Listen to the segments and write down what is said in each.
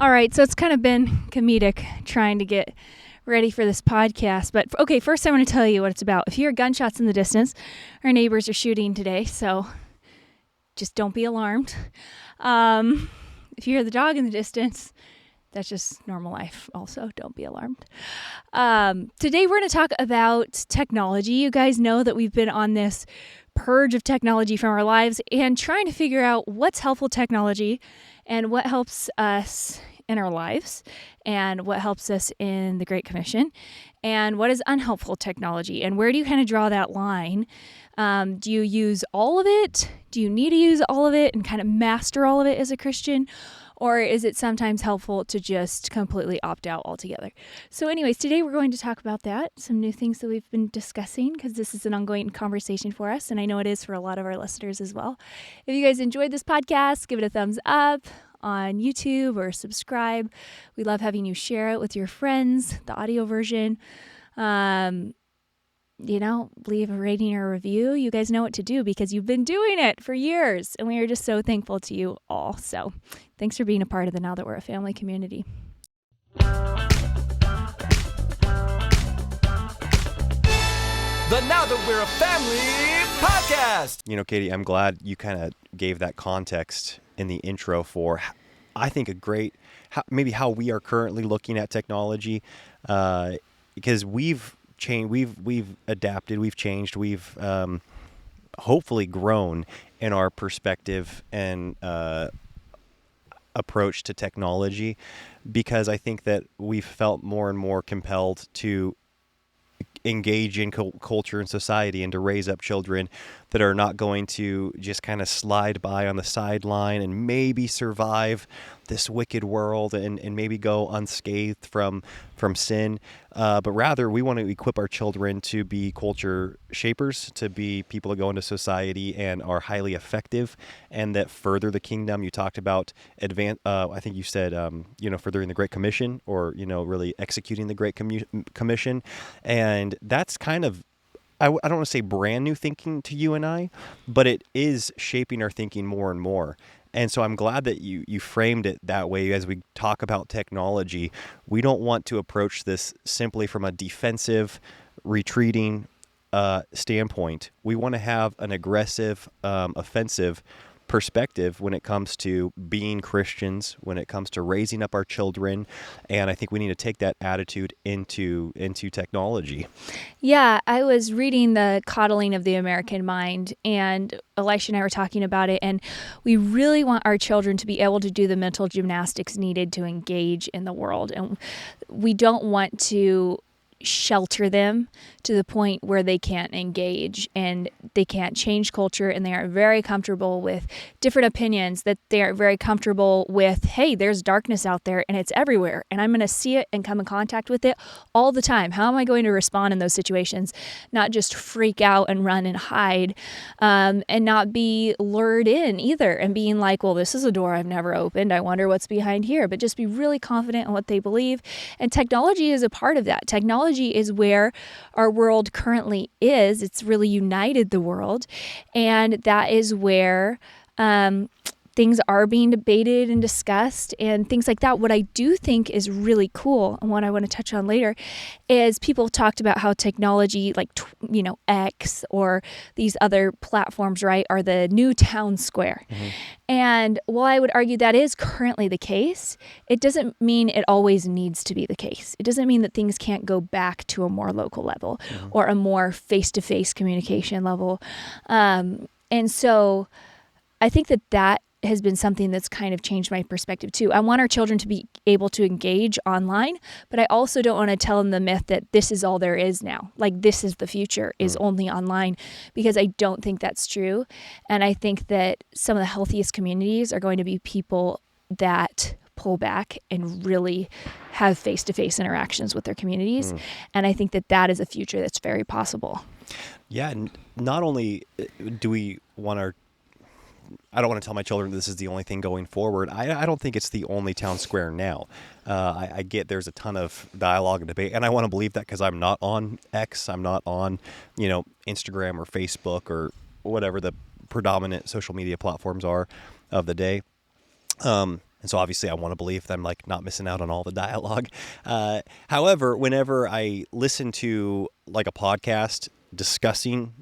All right, so it's kind of been comedic trying to get ready for this podcast. But okay, first I want to tell you what it's about. If you hear gunshots in the distance, our neighbors are shooting today, so just don't be alarmed. If you hear the dog in the distance, that's just normal life. Also, don't be alarmed. Today we're going to talk about technology. You guys know that we've been on this purge of technology from our lives and trying to figure out what's helpful technology and what helps us in our lives and what helps us in the Great Commission and what is unhelpful technology and where do you kind of draw that line? Do you use all of it? Do you need to use all of it and kind of master all of it as a Christian? Or is it sometimes helpful to just completely opt out altogether? So anyways, today we're going to talk about that, some new things that we've been discussing because this is an ongoing conversation for us, and I know it is for a lot of our listeners as well. If you guys enjoyed this podcast, give it a thumbs up on YouTube or subscribe. We love having you share it with your friends, the audio version. Leave a rating or a review. You guys know what to do because you've been doing it for years, and we are just so thankful to you all. So thanks for being a part of the Now That We're a Family community. The Now That We're a Family podcast. You know, Katie, I'm glad you kind of gave that context in the intro for, I think, maybe how we are currently looking at technology, because we've changed, we've adapted, we've changed, we've hopefully grown in our perspective and approach to technology, because I think that we've felt more and more compelled to engage in culture and society and to raise up children that are not going to just kind of slide by on the sideline and maybe survive this wicked world and maybe go unscathed from sin. But rather, we want to equip our children to be culture shapers, to be people that go into society and are highly effective and that further the kingdom. You talked about I think you said, furthering the Great Commission, or, really executing the Great Commission. And that's kind of, I don't want to say brand new thinking to you and I, but it is shaping our thinking more and more. And so I'm glad that you framed it that way. As we talk about technology, we don't want to approach this simply from a defensive, retreating standpoint. We want to have an aggressive, offensive perspective when it comes to being Christians, when it comes to raising up our children. And I think we need to take that attitude into technology. Yeah, I was reading the Coddling of the American Mind, and Elisha and I were talking about it, and we really want our children to be able to do the mental gymnastics needed to engage in the world. And we don't want to shelter them to the point where they can't engage and they can't change culture, and they are very comfortable with different opinions, that they are very comfortable with, hey, there's darkness out there and it's everywhere and I'm going to see it and come in contact with it all the time. How am I going to respond in those situations? Not just freak out and run and hide, and not be lured in either and being like, well, this is a door I've never opened. I wonder what's behind here. But just be really confident in what they believe. And technology is a part of that. Technology is where our world currently is. It's really united the world. And that is where things are being debated and discussed and things like that. What I do think is really cool, and what I want to touch on later, is people talked about how technology, like, X or these other platforms, right, are the new town square. Mm-hmm. And while I would argue that is currently the case, it doesn't mean it always needs to be the case. It doesn't mean that things can't go back to a more local level, mm-hmm. or a more face-to-face communication level. And so I think that has been something that's kind of changed my perspective too. I want our children to be able to engage online, but I also don't want to tell them the myth that this is all there is now. Like, this is the future, is only online, because I don't think that's true. And I think that some of the healthiest communities are going to be people that pull back and really have face-to-face interactions with their communities. And I think that is a future that's very possible. Yeah, and not only do we want I don't want to tell my children this is the only thing going forward. I don't think it's the only town square now. I get there's a ton of dialogue and debate, and I want to believe that because I'm not on X, I'm not on, Instagram or Facebook or whatever the predominant social media platforms are of the day. And so obviously I want to believe that I'm like not missing out on all the dialogue. However, whenever I listen to like a podcast discussing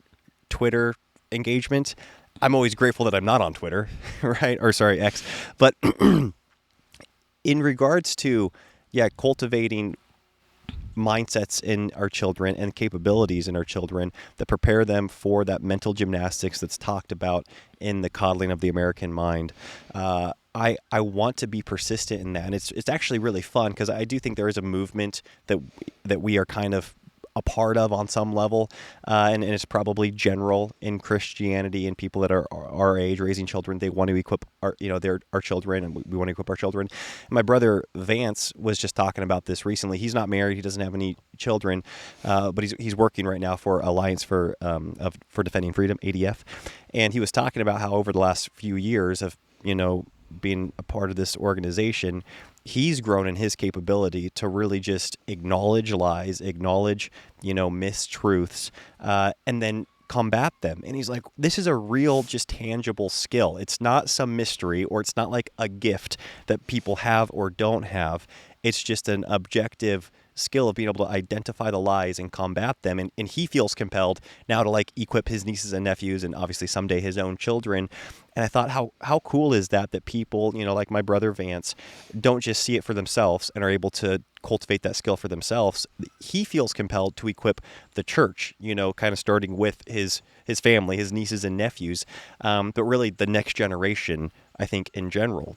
Twitter engagement, I'm always grateful that I'm not on Twitter, right? Or sorry, X. But in regards to, cultivating mindsets in our children and capabilities in our children that prepare them for that mental gymnastics that's talked about in the Coddling of the American Mind. I want to be persistent in that, and it's actually really fun because I do think there is a movement that we are kind of a part of on some level, and it's probably general in Christianity and people that are our age raising children. They want to equip our children, and we want to equip our children. And my brother Vance was just talking about this recently. He's not married. He doesn't have any children, but he's working right now for Alliance for Defending Freedom, ADF, and he was talking about how over the last few years of being a part of this organization, he's grown in his capability to really just acknowledge lies, acknowledge, mistruths, and then combat them. And he's like, this is a real, just tangible skill. It's not some mystery, or it's not like a gift that people have or don't have. It's just an objective skill of being able to identify the lies and combat them. And he feels compelled now to like equip his nieces and nephews, and obviously someday his own children. And I thought, how cool is that people, like my brother Vance, don't just see it for themselves and are able to cultivate that skill for themselves. He feels compelled to equip the church, kind of starting with his family, his nieces and nephews, but really the next generation, I think, in general,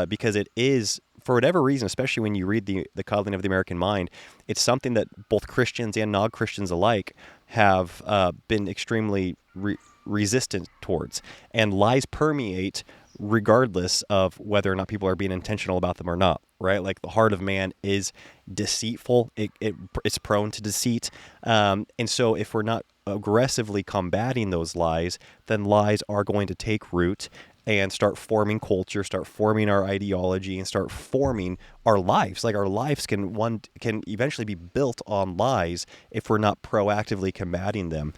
because it is, for whatever reason, especially when you read the Coddling of the American Mind, it's something that both Christians and non-Christians alike have been extremely resistant towards. And lies permeate regardless of whether or not people are being intentional about them or not, right? Like the heart of man is deceitful. It's prone to deceit. And so if we're not aggressively combating those lies, then lies are going to take root and start forming culture, start forming our ideology, and start forming our lives. Like our lives can eventually be built on lies if we're not proactively combating them.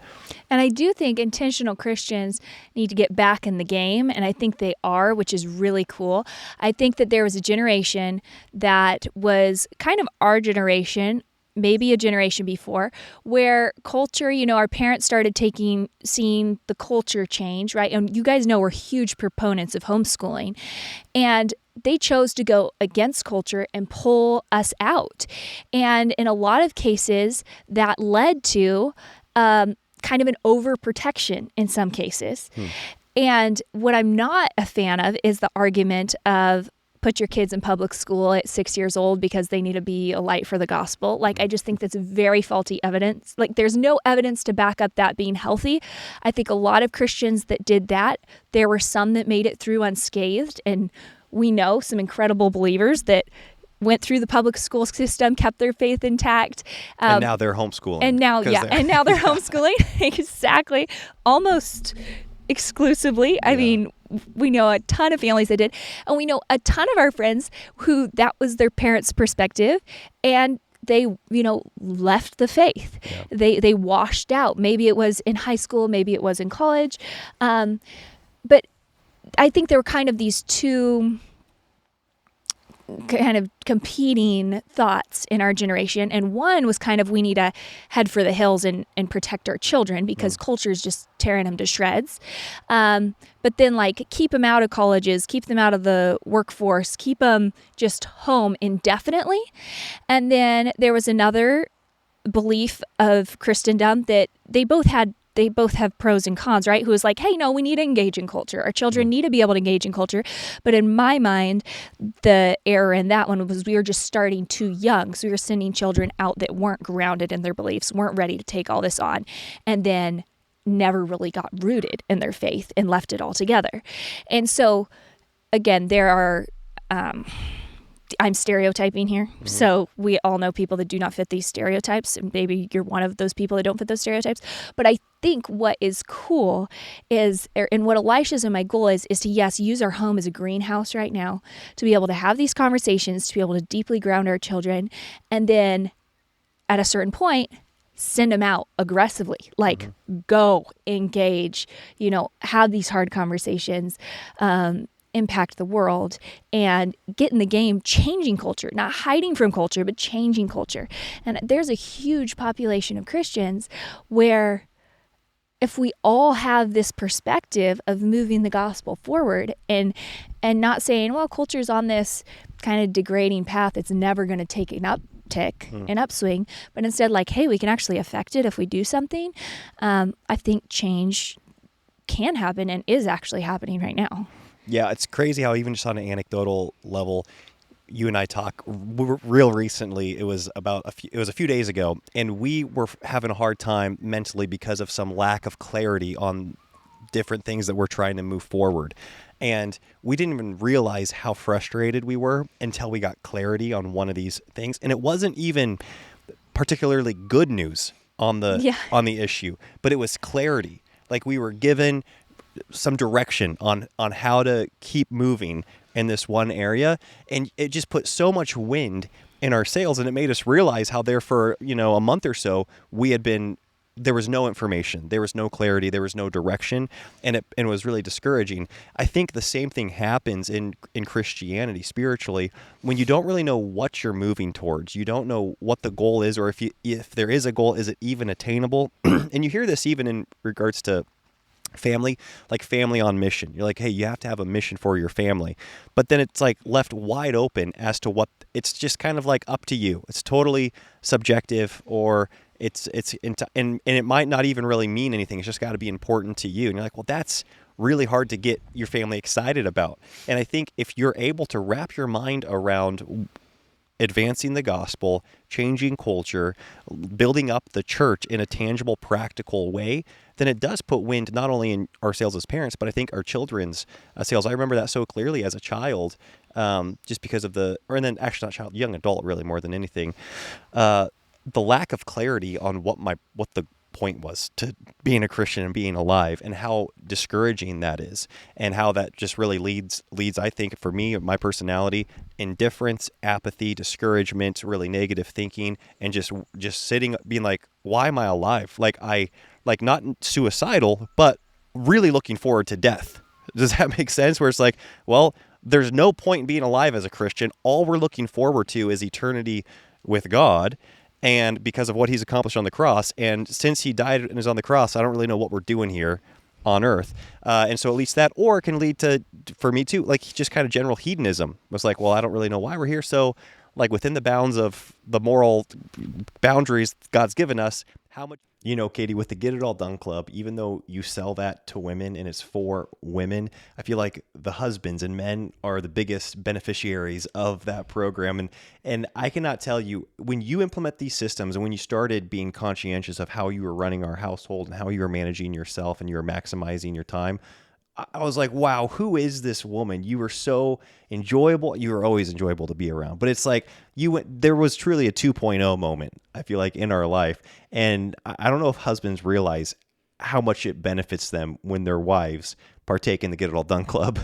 And I do think intentional Christians need to get back in the game, and I think they are, which is really cool. I think that there was a generation that was kind of our generation, maybe a generation before, where culture, our parents started seeing the culture change, right? And you guys know we're huge proponents of homeschooling. And they chose to go against culture and pull us out. And in a lot of cases, that led to kind of an overprotection in some cases. And what I'm not a fan of is the argument of put your kids in public school at 6 years old because they need to be a light for the gospel. Like, I just think that's very faulty evidence. Like, there's no evidence to back up that being healthy. I think a lot of Christians that did that, there were some that made it through unscathed. And we know some incredible believers that went through the public school system, kept their faith intact. And now they're homeschooling. And now they're homeschooling. Exactly. Almost exclusively. I mean, we know a ton of families that did, and we know a ton of our friends who that was their parents' perspective, and they, left the faith. Yeah. They washed out. Maybe it was in high school, maybe it was in college, but I think there were kind of these two kind of competing thoughts in our generation. And one was kind of, we need to head for the hills and protect our children because culture is just tearing them to shreds. But then keep them out of colleges, keep them out of the workforce, keep them just home indefinitely. And then there was another belief of Christendom that they both have pros and cons, right? Who was like, hey, no, we need to engage in culture. Our children need to be able to engage in culture. But in my mind, the error in that one was we were just starting too young. So we were sending children out that weren't grounded in their beliefs, weren't ready to take all this on, and then never really got rooted in their faith and left it all together. And so, again, there are... I'm stereotyping here. Mm-hmm. So we all know people that do not fit these stereotypes, and maybe you're one of those people that don't fit those stereotypes. But I think what is cool is, and what Elisha's and my goal is to, yes, use our home as a greenhouse right now to be able to have these conversations, to be able to deeply ground our children, and then at a certain point, send them out aggressively, go engage, have these hard conversations, impact the world and get in the game changing culture, not hiding from culture, but changing culture. And there's a huge population of Christians where if we all have this perspective of moving the gospel forward and not saying, well, culture's on this kind of degrading path, it's never going to take an uptick, an upswing, but instead like, hey, we can actually affect it if we do something. I think change can happen and is actually happening right now. Yeah, it's crazy how even just on an anecdotal level, you and I talk real recently. It was a few days ago, and we were having a hard time mentally because of some lack of clarity on different things that we're trying to move forward. And we didn't even realize how frustrated we were until we got clarity on one of these things. And it wasn't even particularly good news on the issue, but it was clarity. Like we were given some direction on how to keep moving in this one area, and it just put so much wind in our sails, and it made us realize how there for a month or so there was no information, there was no clarity, there was no direction, and it was really discouraging. I think the same thing happens in Christianity spiritually when you don't really know what you're moving towards. You don't know what the goal is, or if there is a goal, is it even attainable? And you hear this even in regards to family, like family on mission. You're like, hey, you have to have a mission for your family. But then it's like left wide open as to what, it's just kind of like up to you. It's totally subjective, or and it might not even really mean anything. It's just got to be important to you. And you're like, well, that's really hard to get your family excited about. And I think if you're able to wrap your mind around advancing the gospel, changing culture, building up the church in a tangible, practical way, then it does put wind not only in our sails as parents, but I think our children's sails. I remember that so clearly as a child, just because of and then actually not child, young adult really more than anything, the lack of clarity on what the point was to being a Christian and being alive, and how discouraging that is, and how that just really leads I think for me, my personality, indifference, apathy, discouragement, really negative thinking, and just sitting being like, why am I alive? Like not suicidal, but really looking forward to death. Does that make sense? Where it's like, well, there's no point in being alive as a Christian. All we're looking forward to is eternity with God, and because of what he's accomplished on the cross. And since he died and is on the cross, I don't really know what we're doing here on earth. And so at least that, or it can lead to, for me too, like just kind of general hedonism. It was like, well, I don't really know why we're here. So like within the bounds of the moral boundaries God's given us, how much, Katie, with the Get It All Done Club, even though you sell that to women and it's for women, I feel like the husbands and men are the biggest beneficiaries of that program. And I cannot tell you, when you implement these systems and when you started being conscientious of how you were running our household and how you were managing yourself and you were maximizing your time, I was like, wow, who is this woman? You were so enjoyable. You were always enjoyable to be around. But it's like there was truly a 2.0 moment, I feel like, in our life. And I don't know if husbands realize how much it benefits them when their wives partake in the Get It All Done Club.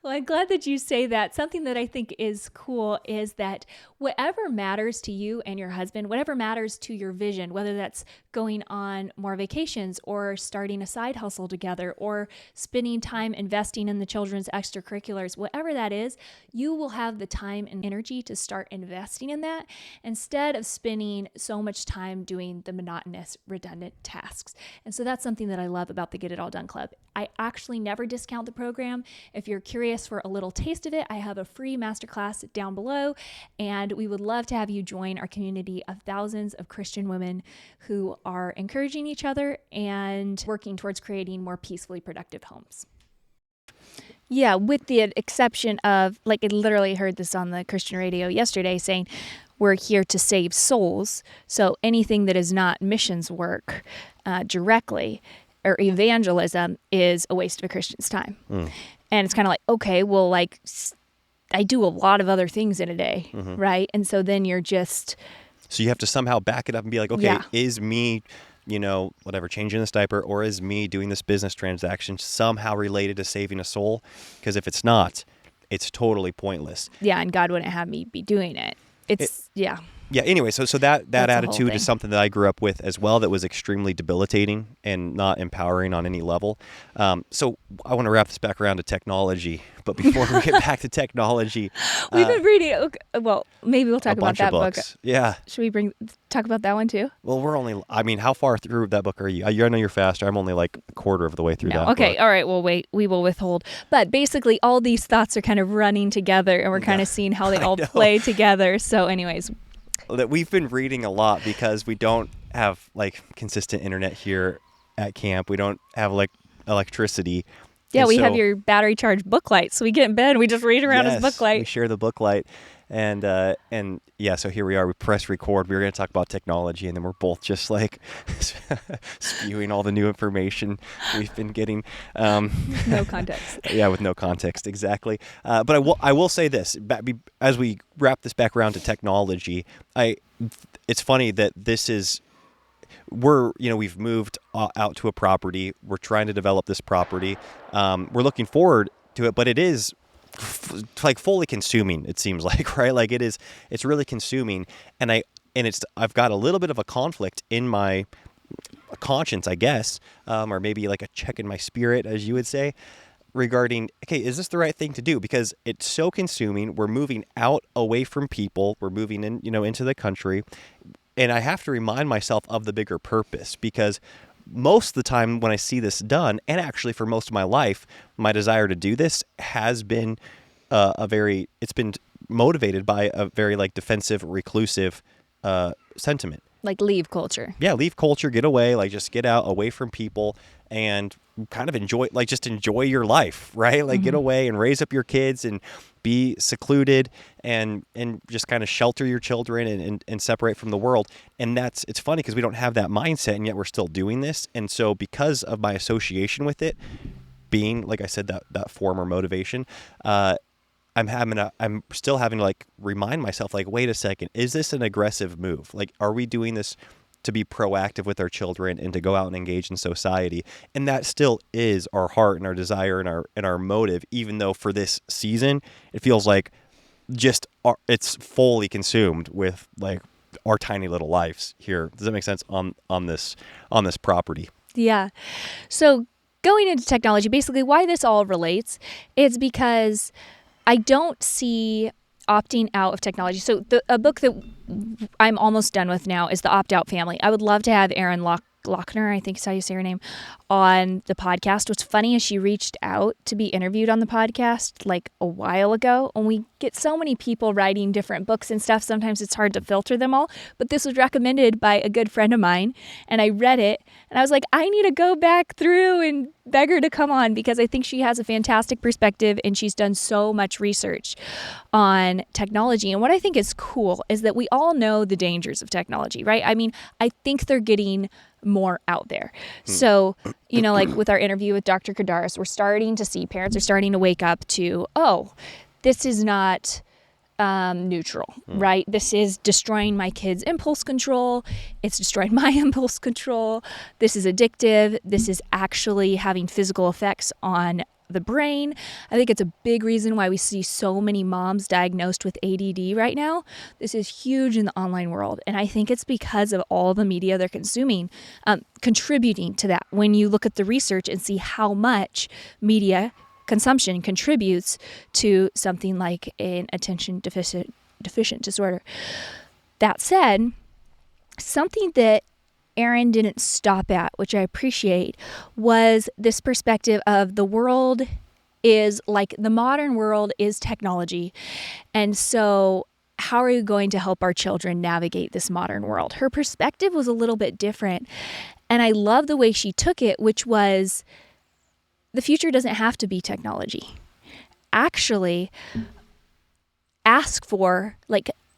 Well, I'm glad that you say that. Something that I think is cool is that whatever matters to you and your husband, whatever matters to your vision, whether that's going on more vacations or starting a side hustle together or spending time investing in the children's extracurriculars, whatever that is, you will have the time and energy to start investing in that instead of spending so much time doing the monotonous, redundant tasks. And so that's something that I love about the Get It All Done Club. I actually never discount the program. If you're curious for a little taste of it, I have a free masterclass down below, and we would love to have you join our community of thousands of Christian women who are encouraging each other and working towards creating more peacefully productive homes. Yeah, with the exception of, like, I literally heard this on the Christian radio yesterday saying, we're here to save souls. So anything that is not missions work directly or evangelism is a waste of a Christian's time. And it's kind of like, okay, well, like, I do a lot of other things in a day, right? And so then you're just... So you have to somehow back it up and be like, okay, is me, whatever, changing this diaper, or is me doing this business transaction somehow related to saving a soul? Because if it's not, it's totally pointless. Yeah, and God wouldn't have me be doing it. Yeah, anyway, so that That's the whole attitude thing. is something that I grew up with as well, that was extremely debilitating and not empowering on any level. So I want to wrap this back around to technology, but before we get back to technology, We've been reading. Okay, well, maybe we'll a talk about bunch of that book. books. Yeah. Should we talk about that one too? Well, I mean, how far through that book are you? I know you're faster. I'm only like a quarter of the way through No. that Okay. book. All right. Well, wait. We will withhold. But basically, all these thoughts are kind of running together, and we're kind of seeing how they all know. play together. So, anyways, That we've been reading a lot because we don't have like consistent internet here at camp. We don't have like electricity. yeah, And we have so- your battery charged book light. So we get in bed, and we just read around his book We light. share the book light, and yeah. So here we are. We press record. We were going to talk about technology, and then we're both just like spewing all the new information we've been getting. No context. Yeah, with no context, exactly. But I will say this as we wrap this back around to technology. It's funny that we've moved out to a property. We're trying to develop this property. We're looking forward to it, but it is like fully consuming. It seems like, right? Like it's really consuming, and I've got a little bit of a conflict in my conscience, I guess, or maybe like a check in my spirit, as you would say, regarding, okay, is this the right thing to do? Because it's so consuming. We're moving out away from people. We're moving in, into the country. And I have to remind myself of the bigger purpose, because most of the time when I see this done, and actually for most of my life, my desire to do this has been it's been motivated by a very like defensive, reclusive sentiment. Like leave culture. Yeah, leave culture, get away, like just get out away from people and kind of enjoy your life, right? Like get away and raise up your kids and be secluded and just kind of shelter your children and separate from the world. And it's funny because we don't have that mindset, and yet we're still doing this. And so because of my association with it being, like I said, that form or motivation, I'm still having to like remind myself, like, wait a second, is this an aggressive move? Like, are we doing this to be proactive with our children and to go out and engage in society? And that still is our heart and our desire and our motive, even though for this season, it feels like it's fully consumed with like our tiny little lives here. Does that make sense on this property? Yeah. So going into technology, basically why this all relates is because I don't see opting out of technology. So a book that I'm almost done with now is The Opt-Out Family. I would love to have Erin Lochner, I think is how you say her name, on the podcast. What's funny is she reached out to be interviewed on the podcast like a while ago, and we get so many people writing different books and stuff. Sometimes it's hard to filter them all, but this was recommended by a good friend of mine, and I read it, and I was like, I need to go back through and beg her to come on, because I think she has a fantastic perspective, and she's done so much research on technology. And what I think is cool is that we all know the dangers of technology, right? I mean, I think they're getting more out there. So, like with our interview with Dr. Kadaris, we're starting to see, parents are starting to wake up to, oh, this is not neutral, right? This is destroying my kids' impulse control. It's destroying my impulse control. This is addictive. This is actually having physical effects on the brain. I think it's a big reason why we see so many moms diagnosed with ADD right now. This is huge in the online world. And I think it's because of all the media they're consuming, contributing to that. When you look at the research and see how much media consumption contributes to something like an attention deficit disorder. That said, something that Erin didn't stop at, which I appreciate, was this perspective of the world is like the modern world is technology. And so how are you going to help our children navigate this modern world? Her perspective was a little bit different. And I love the way she took it, which was the future doesn't have to be technology. Actually, ask for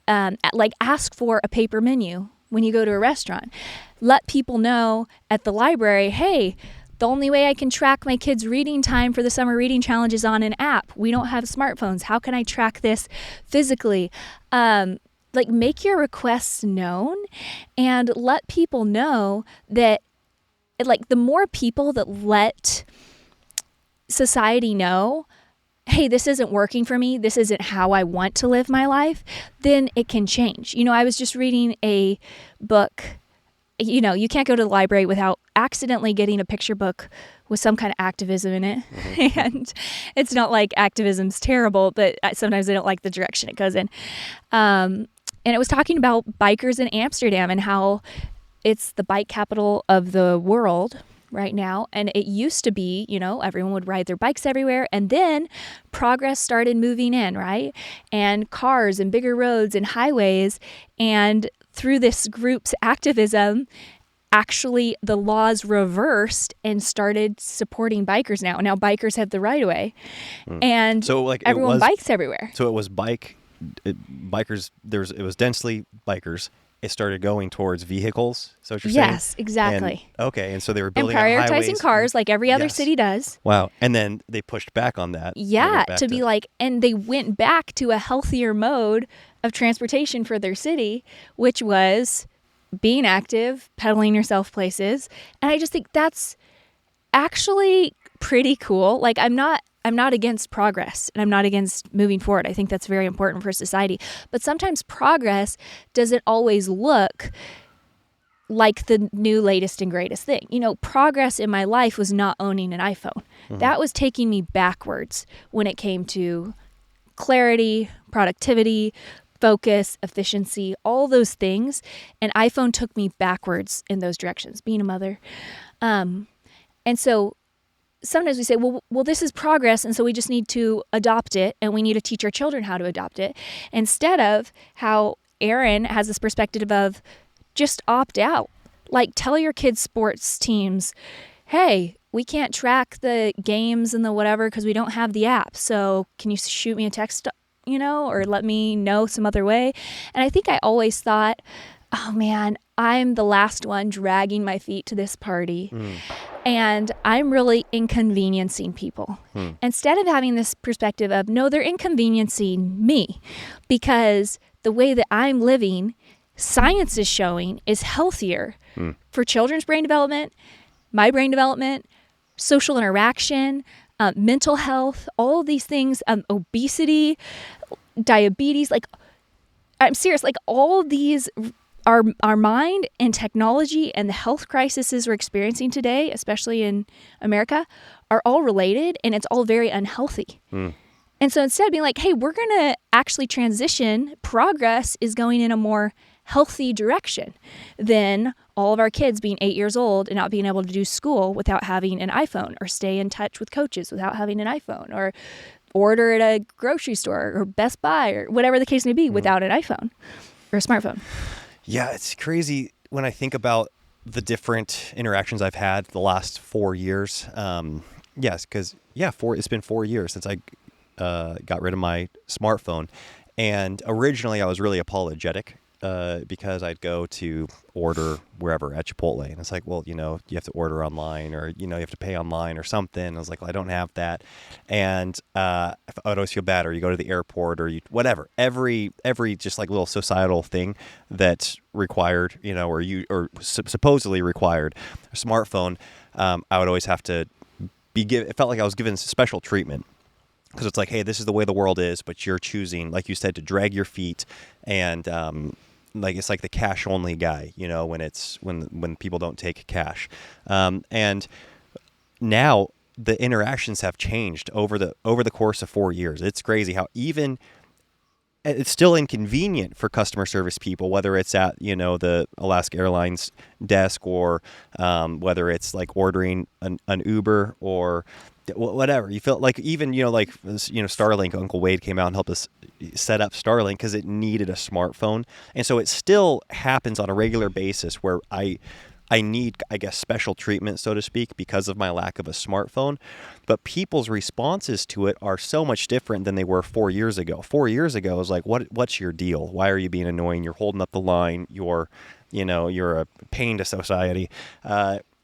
ask for a paper menu when you go to a restaurant. Let people know at the library, hey, the only way I can track my kids' reading time for the summer reading challenge is on an app. We don't have smartphones. How can I track this physically? Make your requests known and let people know that the more people that let society know hey, this isn't working for me, this isn't how I want to live my life, then it can change. I was just reading a book. You can't go to the library without accidentally getting a picture book with some kind of activism in it. Mm-hmm. And it's not like activism's terrible, but sometimes I don't like the direction it goes in. And it was talking about bikers in Amsterdam and how it's the bike capital of the world right now. And it used to be, everyone would ride their bikes everywhere. And then progress started moving in, right? And cars and bigger roads and highways. And through this group's activism, actually the laws reversed and started supporting bikers now. Now bikers have the right of way. And so everyone bikes everywhere. So it was bikers, it was densely bikers. It started going towards vehicles. So what you're saying? Yes, exactly. And so they were building and prioritizing highways cars like every other city does. Wow. And then they pushed back on that. Yeah, to be like, and they went back to a healthier mode of transportation for their city, which was being active, pedaling yourself places. And I just think that's actually pretty cool. Like I'm not against progress, and I'm not against moving forward. I think that's very important for society. But sometimes progress doesn't always look like the new latest and greatest thing. Progress in my life was not owning an iPhone. Mm-hmm. That was taking me backwards when it came to clarity, productivity, focus, efficiency, all those things. And iPhone took me backwards in those directions, being a mother. And so sometimes we say, well, this is progress, and so we just need to adopt it, and we need to teach our children how to adopt it, instead of how Aaron has this perspective of just opt out. Like, tell your kids' sports teams, hey, we can't track the games and the whatever because we don't have the app, so can you shoot me a text, or let me know some other way? And I think I always thought, oh man, I'm the last one dragging my feet to this party. And I'm really inconveniencing people. Instead of having this perspective of, no, they're inconveniencing me because the way that I'm living, science is showing, is healthier for children's brain development, my brain development, social interaction, mental health, all of these things, obesity, diabetes. Like, I'm serious, like all of these, our mind and technology and the health crises we're experiencing today, especially in America, are all related, and it's all very unhealthy. And so instead of being like, hey, we're going to actually transition, progress is going in a more healthy direction than all of our kids being 8 years old and not being able to do school without having an iPhone, or stay in touch with coaches without having an iPhone, or order at a grocery store or Best Buy or whatever the case may be without an iPhone or a smartphone. Yeah, it's crazy when I think about the different interactions I've had the last 4 years. Yes, because it's been 4 years since I got rid of my smartphone, and originally I was really apologetic because I'd go to order wherever at Chipotle, and it's like, well, you have to order online, or you have to pay online or something. I was like, well, I don't have that, and I would always feel bad. Or you go to the airport, or whatever, every just like little societal thing that's required, or supposedly required a smartphone. I would always have to it felt like I was given special treatment. Because it's like, hey, this is the way the world is, but you're choosing, like you said, to drag your feet, and it's like the cash only guy, when people don't take cash, and now the interactions have changed over the course of 4 years. It's crazy how even it's still inconvenient for customer service people, whether it's at the Alaska Airlines desk, or whether it's like ordering an Uber or whatever. You feel like even Starlink, Uncle Wade came out and helped us set up Starlink because it needed a smartphone, and so it still happens on a regular basis where I need, I guess, special treatment, so to speak, because of my lack of a smartphone. But people's responses to it are so much different than they were 4 years ago. 4 years ago, it was like, what's your deal? Why are you being annoying? You're holding up the line. You're a pain to society.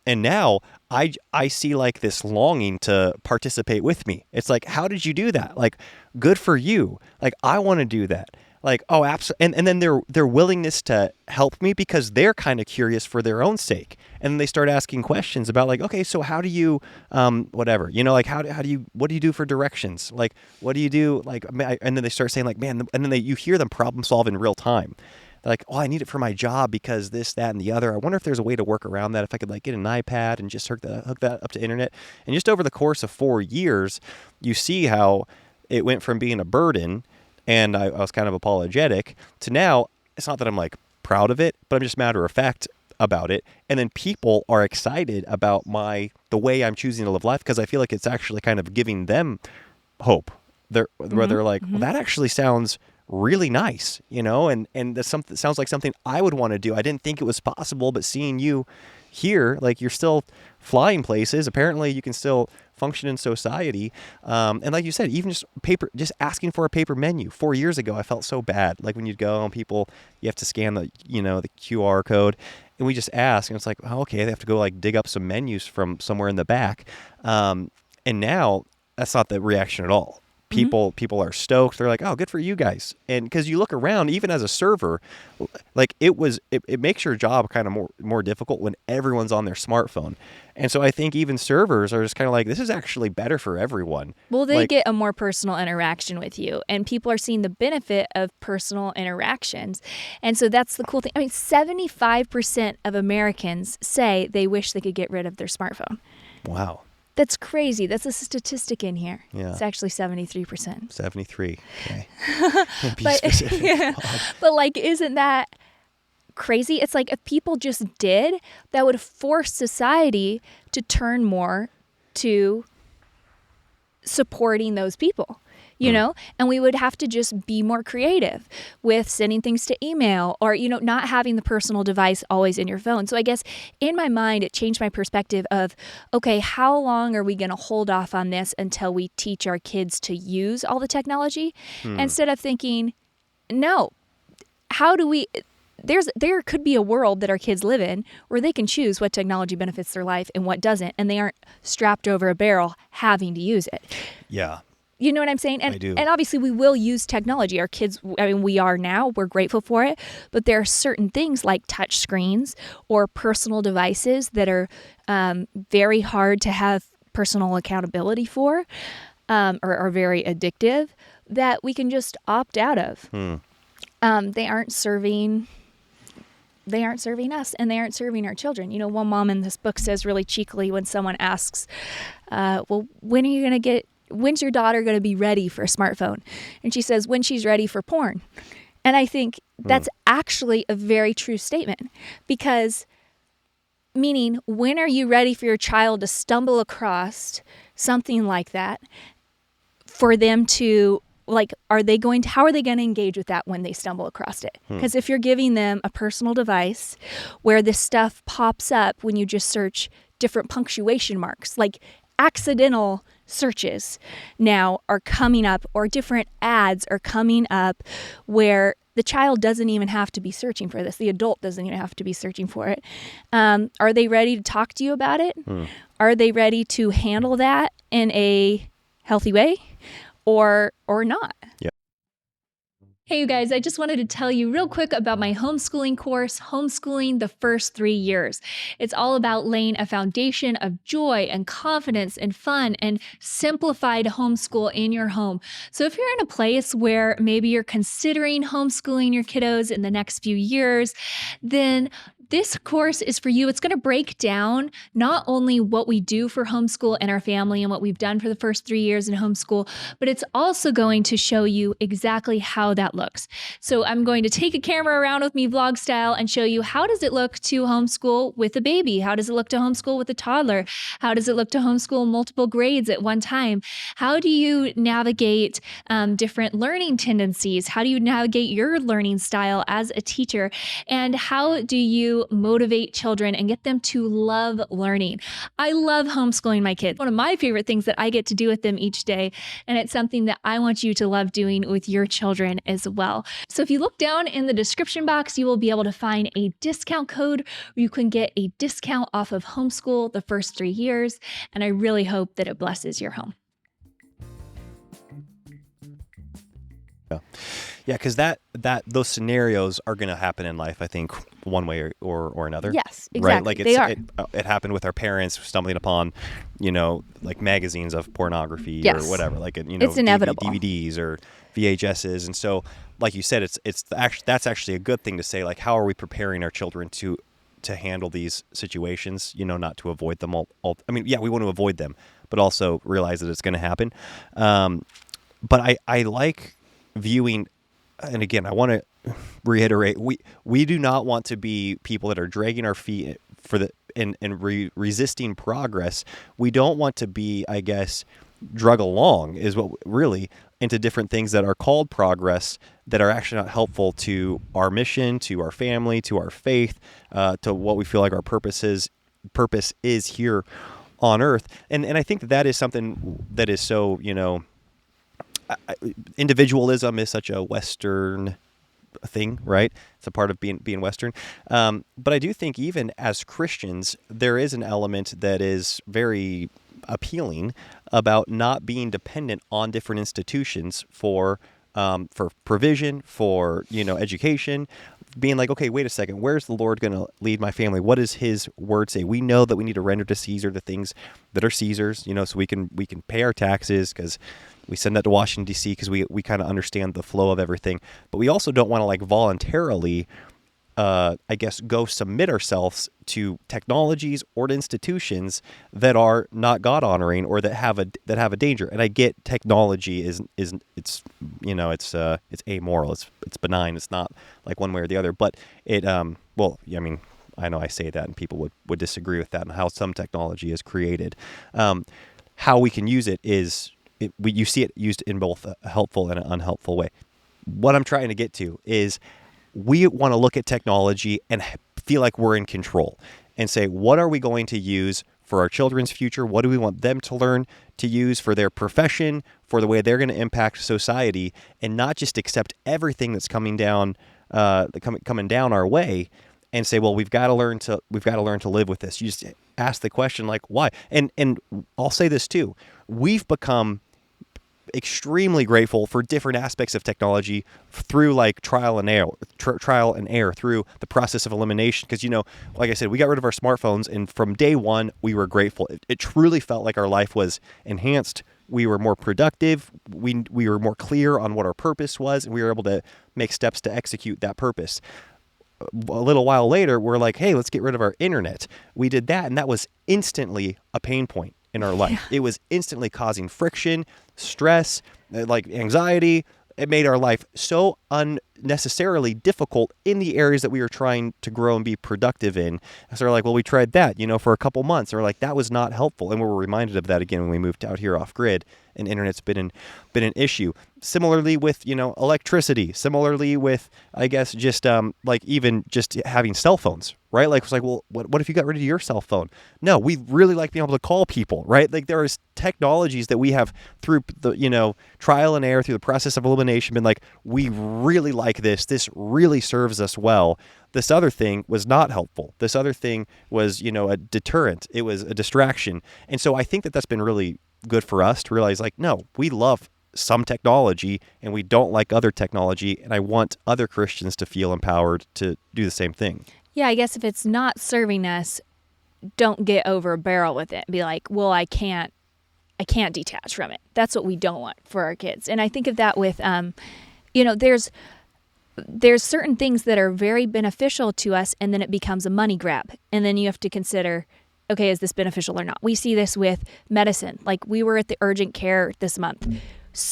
And now I see like this longing to participate with me. It's like, how did you do that? Like, good for you. Like, I want to do that. like, oh, absolutely. And then their willingness to help me because they're kind of curious for their own sake. And then they start asking questions about like, okay, so how do you, whatever, like how do you, what do you do for directions? Like, what do you do? Like, and then they start saying like, man, and then you hear them problem solve in real time. They're like, oh, I need it for my job because this, that, and the other. I wonder if there's a way to work around that. If I could like get an iPad and just hook that up to internet. And just over the course of 4 years, you see how it went from being a burden, and I was kind of apologetic, to now it's not that I'm like proud of it, but I'm just matter of fact about it. And then people are excited about the way I'm choosing to live life because I feel like it's actually kind of giving them hope. They're like, well, that actually sounds really nice, and that's something, sounds like something I would want to do. I didn't think it was possible, but seeing you here, like you're still flying places. Apparently you can still function in society. And like you said, even just asking for a paper menu. 4 years ago, I felt so bad. Like when you'd go and people, you have to scan the QR code, and we just ask, and it's like, oh, okay, they have to go like dig up some menus from somewhere in the back. And now that's not the reaction at all. People are stoked. They're like, oh, good for you guys. And because you look around, even as a server, like it makes your job kind of more difficult when everyone's on their smartphone. And so I think even servers are just kind of like, this is actually better for everyone. Well, they get a more personal interaction with you, and people are seeing the benefit of personal interactions. And so that's the cool thing. I mean, 75% of Americans say they wish they could get rid of their smartphone. Wow. That's crazy. That's a statistic in here. Yeah. It's actually 73%. 73. Okay. But like, isn't that crazy? It's like if people just did, that would force society to turn more to supporting those people. And we would have to just be more creative with sending things to email or, not having the personal device always in your phone. So I guess in my mind, it changed my perspective of, okay, how long are we going to hold off on this until we teach our kids to use all the technology? Instead of thinking, no, how do we... There could be a world that our kids live in where they can choose what technology benefits their life and what doesn't, and they aren't strapped over a barrel having to use it. Yeah. You know what I'm saying? I do. And obviously we will use technology. Our kids, we are now, we're grateful for it, but there are certain things like touch screens or personal devices that are very hard to have personal accountability for or are very addictive that we can just opt out of. They aren't serving us, and they aren't serving our children. One mom in this book says really cheekily when someone asks, well, when's your daughter going to be ready for a smartphone? And she says, when she's ready for porn. And I think that's actually a very true statement, because meaning, when are you ready for your child to stumble across something like that for them to, like, how are they going to engage with that when they stumble across it? Because if you're giving them a personal device where this stuff pops up when you just search different punctuation marks, like accidental searches now are coming up, or different ads are coming up where the child doesn't even have to be searching for this. The adult doesn't even have to be searching for it. Are they ready to talk to you about it? Are they ready to handle that in a healthy way or not? Yeah. Hey, you guys, I just wanted to tell you real quick about my homeschooling course, Homeschooling the First 3 Years. It's all about laying a foundation of joy and confidence and fun and simplified homeschool in your home. So if you're in a place where maybe you're considering homeschooling your kiddos in the next few years, then this course is for you. It's going to break down not only what we do for homeschool in our family and what we've done for the first 3 years in homeschool, but it's also going to show you exactly how that looks. So I'm going to take a camera around with me vlog style and show you, how does it look to homeschool with a baby? How does it look to homeschool with a toddler? How does it look to homeschool multiple grades at one time? How do you navigate different learning tendencies? How do you navigate your learning style as a teacher? And how do you motivate children and get them to love learning? I love homeschooling my kids. One of my favorite things that I get to do with them each day, and it's something that I want you to love doing with your children as well. So if you look down in the description box, you will be able to find a discount code where you can get a discount off of Homeschool the First 3 Years, and I really hope that it blesses your home. Yeah, because those scenarios are going to happen in life, I think, one way or another. Yes, Right? exactly. Like They are. it happened with our parents stumbling upon, like magazines of pornography or Yes. whatever, like It's inevitable. DVDs or VHSs, and so, like you said, that's actually a good thing to say. Like, how are we preparing our children to handle these situations? Not to avoid them all. I mean, yeah, we want to avoid them, but also realize that it's going to happen. But I like viewing, and again, I want to reiterate, we do not want to be people that are dragging our feet resisting progress. We don't want to be, I guess, drug along is what really into different things that are called progress that are actually not helpful to our mission, to our family, to our faith, to what we feel like our purpose is here on earth. And I think that is something that is so, individualism is such a Western thing, right? It's a part of being Western. But I do think even as Christians, there is an element that is very appealing about not being dependent on different institutions for provision, for education. Being like, okay, wait a second, where's the Lord going to lead my family? What does His word say? We know that we need to render to Caesar the things that are Caesar's, so we can pay our taxes because we send that to Washington, D.C. because we kind of understand the flow of everything. But we also don't want to like voluntarily, I guess, go submit ourselves to technologies or to institutions that are not God honoring or that have a danger. And I get technology is it's amoral. It's benign. It's not like one way or the other. But it I mean, I know I say that and people would disagree with that and how some technology is created. How we can use it is you see it used in both a helpful and an unhelpful way. What I'm trying to get to is we want to look at technology and feel like we're in control and say, what are we going to use for our children's future? What do we want them to learn to use for their profession, for the way they're going to impact society, and not just accept everything that's coming down our way and say, well, we've got to learn to live with this. You just ask the question, like, why? And I'll say this too. We've become extremely grateful for different aspects of technology through like trial and error through the process of elimination. Because, like I said, we got rid of our smartphones and from day one, we were grateful. It truly felt like our life was enhanced. We were more productive. We were more clear on what our purpose was, and we were able to make steps to execute that purpose. A little while later, we're like, hey, let's get rid of our internet. We did that, and that was instantly a pain point in our life. Yeah. It was instantly causing friction, stress, like anxiety. It made our life so unnecessarily difficult in the areas that we were trying to grow and be productive in. So we're like, well, we tried that, for a couple months. And we're like, that was not helpful. And we were reminded of that again when we moved out here off grid, and internet's been an issue. Similarly with, electricity. Similarly with, I guess, just like even just having cell phones, right? Like, it's like, well, what if you got rid of your cell phone? No, we really like being able to call people, right? Like there is technologies that we have through the, trial and error, through the process of elimination, been like, we really like this. This really serves us well. This other thing was not helpful. This other thing was, a deterrent. It was a distraction. And so I think that that's been really good for us to realize, like, no, we love some technology and we don't like other technology. And I want other Christians to feel empowered to do the same thing. Yeah, I guess if it's not serving us, don't get over a barrel with it and be like, well, I can't detach from it. That's what we don't want for our kids. And I think of that with, there's certain things that are very beneficial to us, and then it becomes a money grab. And then you have to consider, okay, is this beneficial or not? We see this with medicine. Like we were at the urgent care this month.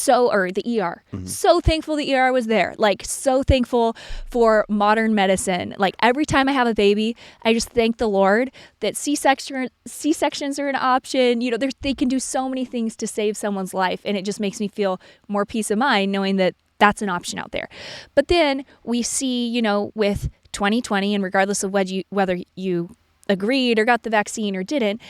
Or the ER. Mm-hmm. So thankful the ER was there. Like so thankful for modern medicine. Like every time I have a baby, I just thank the Lord that C-sections are an option. They can do so many things to save someone's life. And it just makes me feel more peace of mind knowing that that's an option out there. But then we see, with 2020, and regardless of whether you agreed or got the vaccine or didn't,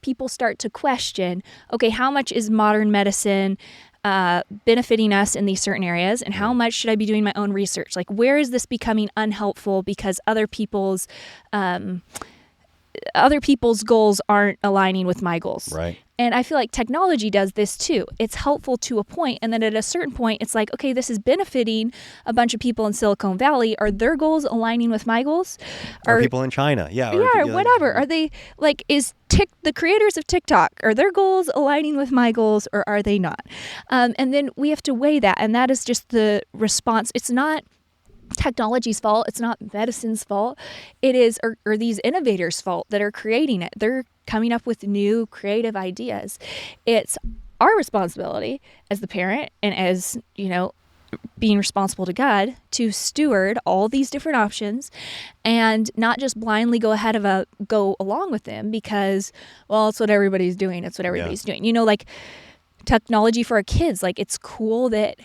people start to question, okay, how much is modern medicine benefiting us in these certain areas, and how much should I be doing my own research? Like, where is this becoming unhelpful because other people's other people's goals aren't aligning with my goals. Right. And I feel like technology does this too. It's helpful to a point, and then at a certain point, it's like, okay, this is benefiting a bunch of people in Silicon Valley. Are their goals aligning with my goals? Or people in China, yeah. Or whatever. Are they like, the creators of TikTok, are their goals aligning with my goals, or are they not? And then we have to weigh that, and that is just the response. It's not technology's fault. It's not medicine's fault. It is, or these innovators' fault that are creating it. They're coming up with new creative ideas. It's our responsibility as the parent and as, being responsible to God to steward all these different options and not just blindly go along with them because, well, it's what everybody's doing. It's what everybody's doing. Like technology for our kids, like it's cool that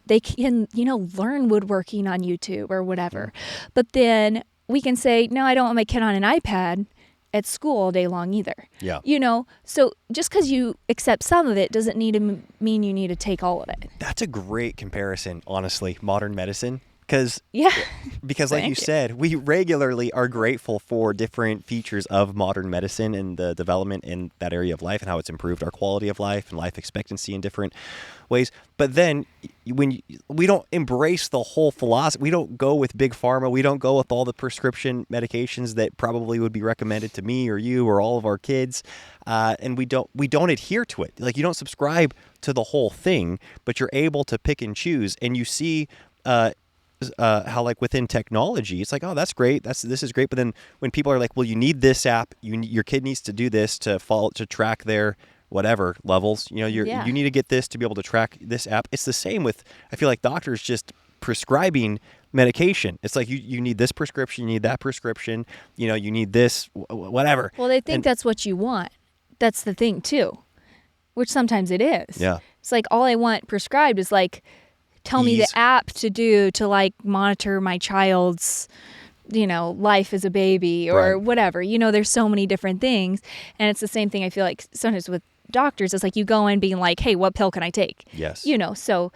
they can, learn woodworking on YouTube or whatever. But then we can say, no, I don't want my kid on an iPad at school all day long either. Yeah. So just because you accept some of it doesn't need to mean you need to take all of it. That's a great comparison, honestly, modern medicine. Because like you said, we regularly are grateful for different features of modern medicine and the development in that area of life and how it's improved our quality of life and life expectancy in different ways. But then when we don't embrace the whole philosophy, we don't go with big pharma, we don't go with all the prescription medications that probably would be recommended to me or you or all of our kids, and we don't adhere to it. Like you don't subscribe to the whole thing, but you're able to pick and choose, and you see how like within technology, it's like, oh, that's great. This is great. But then when people are like, well, you need this app, your kid needs to do this to track their whatever levels, you need to get this to be able to track this app. It's the same with, I feel like doctors just prescribing medication. It's like, you need this prescription, you need that prescription, you need this, whatever. Well, they think that's what you want. That's the thing too, which sometimes it is. Yeah. It's like, all I want prescribed is like, tell me the app to do to like monitor my child's, life as a baby or whatever. There's so many different things. And it's the same thing I feel like sometimes with doctors. It's like you go in being like, hey, what pill can I take? Yes. So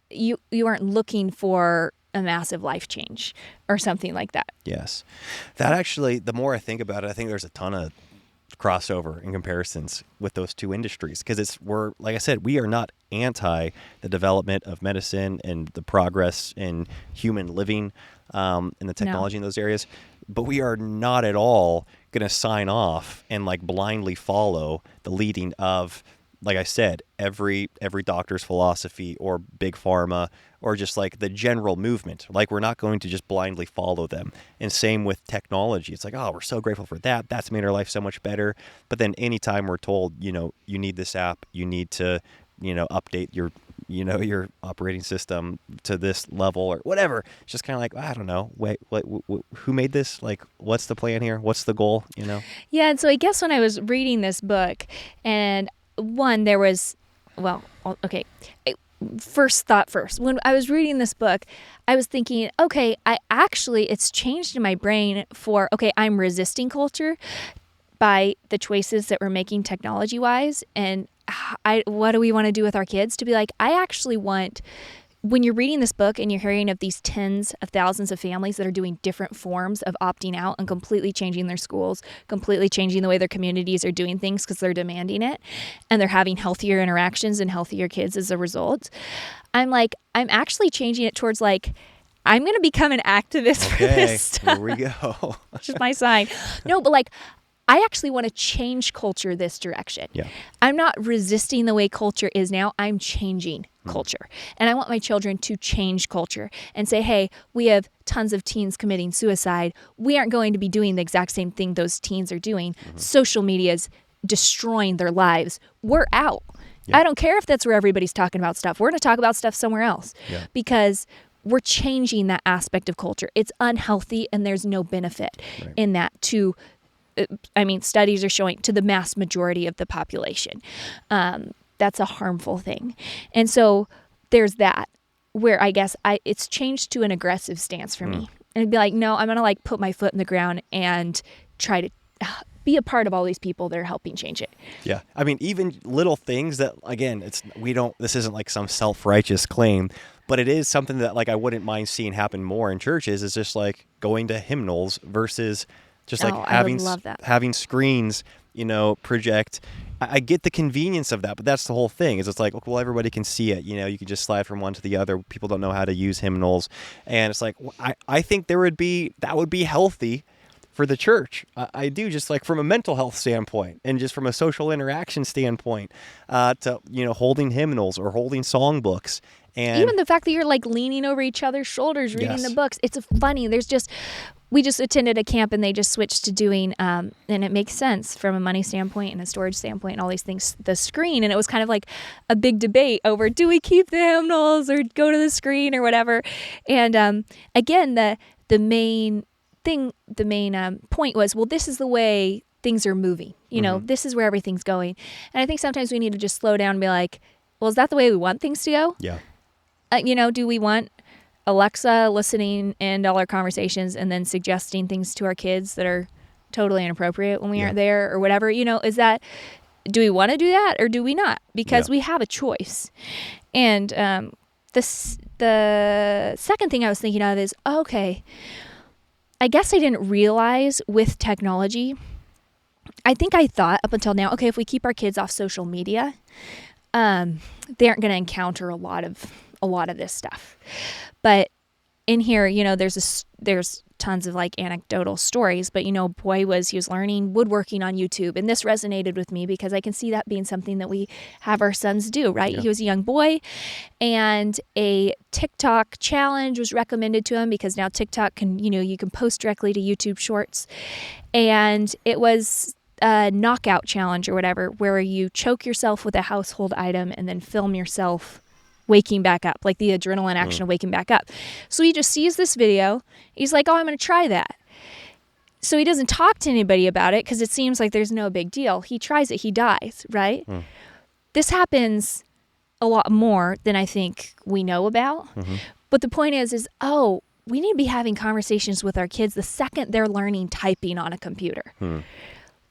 you aren't looking for a massive life change or something like that. Yes. That actually, the more I think about it, I think there's a ton of crossover and comparisons with those two industries, because like I said, we are not anti the development of medicine and the progress in human living and the technology in those areas, but we are not at all going to sign off and like blindly follow the leading of, like I said, every doctor's philosophy or big pharma or just like the general movement. Like we're not going to just blindly follow them. And same with technology. It's like, oh, we're so grateful for that. That's made our life so much better. But then anytime we're told, you need this app, you need to, update your operating system to this level or whatever. It's just kind of like, I don't know. Wait, who made this? Like, what's the plan here? What's the goal? Yeah. And so I guess when I was reading this book, and there was, first thought first. When I was reading this book, I was thinking, okay, it's changed in my brain for, I'm resisting culture by the choices that we're making technology-wise, and what do we want to do with our kids? To be like, I actually want, when you're reading this book and you're hearing of these tens of thousands of families that are doing different forms of opting out and completely changing their schools, completely changing the way their communities are doing things because they're demanding it, and they're having healthier interactions and healthier kids as a result, I'm like, I'm actually changing it towards like, I'm going to become an activist for this stuff. Here we go. Which is my sign. No, but like, I actually want to change culture this direction. Yeah. I'm not resisting the way culture is now. I'm changing culture. And I want my children to change culture and say, hey, we have tons of teens committing suicide. We aren't going to be doing the exact same thing those teens are doing. Mm-hmm. Social media is destroying their lives. We're out. Yeah. I don't care if that's where everybody's talking about stuff. We're going to talk about stuff somewhere else because we're changing that aspect of culture. It's unhealthy and there's no benefit in that studies are showing to the mass majority of the population. That's a harmful thing. And so there's that where I guess it's changed to an aggressive stance for me. And be like, no, I'm going to like put my foot in the ground and try to be a part of all these people that are helping change it. Yeah. I mean, even little things that, again, this isn't like some self-righteous claim, but it is something that like I wouldn't mind seeing happen more in churches, is just like going to hymnals versus Just like I would love that. having screens, project. I get the convenience of that, but that's the whole thing. Is it's like, well, everybody can see it. You can just slide from one to the other. People don't know how to use hymnals, and it's like, I think that would be healthy for the church. I do, just like from a mental health standpoint and just from a social interaction standpoint, to holding hymnals or holding songbooks. And even the fact that you're like leaning over each other's shoulders reading Yes. the books, it's funny. We just attended a camp and they just switched to doing, and it makes sense from a money standpoint and a storage standpoint and all these things, the screen. And it was kind of like a big debate over, do we keep the hymnals or go to the screen or whatever? And again, the main point was, well, this is the way things are moving. This is where everything's going. And I think sometimes we need to just slow down and be like, well, is that the way we want things to go? Yeah. Do we want Alexa listening in all our conversations and then suggesting things to our kids that are totally inappropriate when we aren't there or whatever? Do we want to do that or do we not? Because we have a choice. And the second thing I was thinking of is, okay, I guess I didn't realize with technology, I think I thought up until now, okay, if we keep our kids off social media, they aren't going to encounter a lot of this stuff. But in here, there's tons of like anecdotal stories, but he was learning woodworking on YouTube, and this resonated with me because I can see that being something that we have our sons do, right? Yeah. He was a young boy, and a TikTok challenge was recommended to him because now TikTok can, you can post directly to YouTube Shorts, and it was a knockout challenge or whatever, where you choke yourself with a household item and then film yourself waking back up, like the adrenaline action of waking back up. So he just sees this video. He's like, oh, I'm going to try that. So he doesn't talk to anybody about it because it seems like there's no big deal. He tries it. He dies, right? This happens a lot more than I think we know about. But the point is, we need to be having conversations with our kids the second they're learning typing on a computer.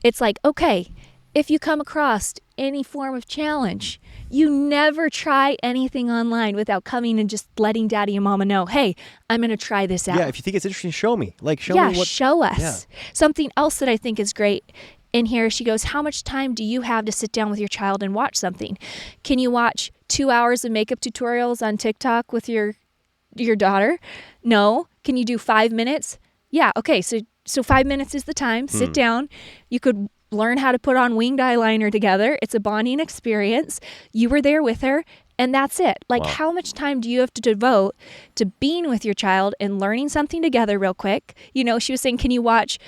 It's like, okay, if you come across any form of challenge, you never try anything online without coming and just letting daddy and mama know, hey, I'm going to try this out. Yeah, if you think it's interesting, show me. Show me what... show us. Yeah. Something else that I think is great in here, she goes, how much time do you have to sit down with your child and watch something? Can you watch 2 hours of makeup tutorials on TikTok with your daughter? No. Can you do 5 minutes? Yeah, okay, so 5 minutes is the time. Sit down. You could learn how to put on winged eyeliner together. It's a bonding experience. You were there with her, and that's it. Like, how much time do you have to devote to being with your child and learning something together real quick? She was saying, can you watch,